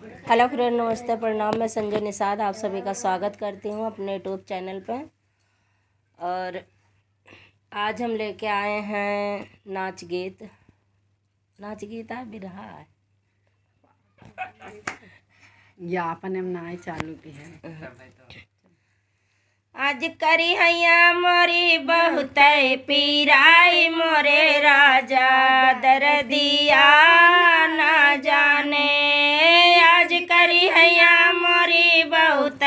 Hello friend, नमस्ते, प्रणाम। मैं संजय निषाद आप सभी का स्वागत करती हूँ अपने यूट्यूब चैनल पे। और आज हम लेके आए हैं नाच गीत बिरहा है या अपन नाई चालू की है। आज करी हैया मोरी बहुत पीराई, मोरे राजा दर्दिया ना जाने। आज करी हैया मोरी बहुत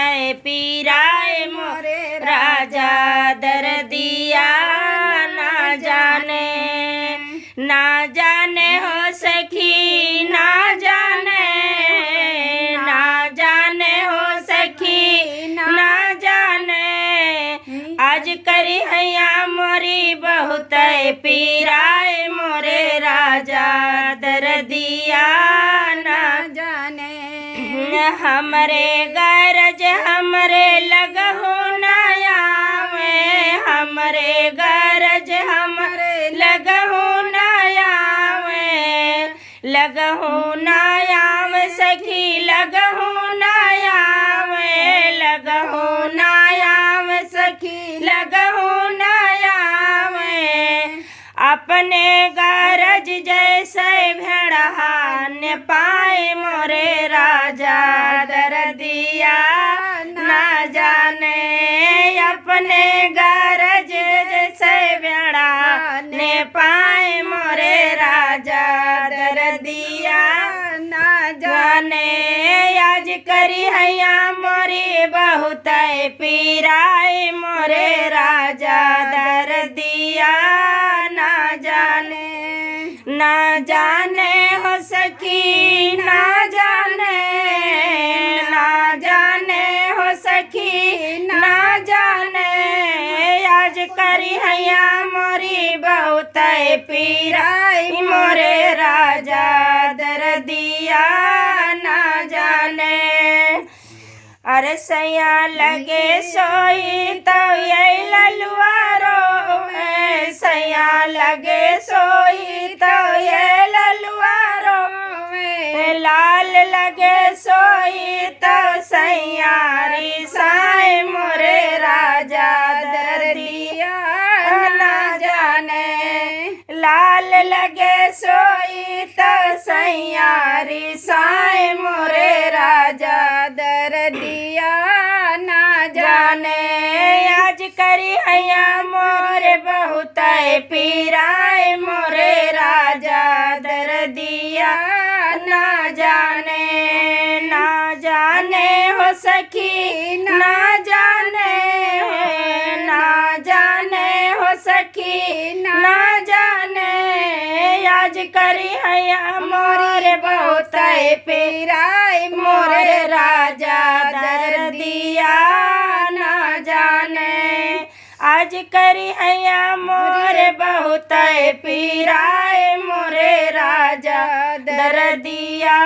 पीराई, मोरे राजा दर्दिया ना जाने। ना जाने हो सखी ना जाने, ना जाने हो सखी ना जाने। आज करी हैया मोरी बहुत पीराए, मोरे राजा दर्दिया ना जाने। हमरे गरज हमरे लगहु नया में, हमरे गरज हमरे लगहु नया में, लगहु नया में सखी लगहु नया में, लगहु नया में सखी लगहु नया में। अपने गरज जैसे भेड़हा न पाए, मोरे राजा दर्दिया ना जाने। अपने गरज जैसे भेड़ा ने पाए, मोरे राजा दर्दिया ना जाने। आज करी हैया मोरी बहुत पीराई, मोरे राजा दर्दिया ना जाने। ना जाने हो सखी ना जाने, ना जाने हो सखी ना जाने। आज करी हैया मोरी बहुत पीराई, मोरे राजा दर्दिया ना जाने। अरे सैया लगे सोई तो ये ललुआ रोवे, सैया लगे सोई तो ये ललुआ रोवे। लाल लगे सोई तो सैयारी साए, मोरे राजा दर्दिया ना जाने। लाल लगे सोई तो सैयारी साए, मोरे राजा दर्दिया ना जाने। आज करी हैया मोरे बहुत पीराए, मोरे राजा दर्दिया ना जाने। ना जाने हो सखी ना जाने, ना जाने हो सखी ना जाने। आज करी हैया मोरे बहुत पीराई, मोरे राजा दर्दिया ना जाने। आज करी हैया मोरे बहुत पीराई, मोरे राजा दर्दिया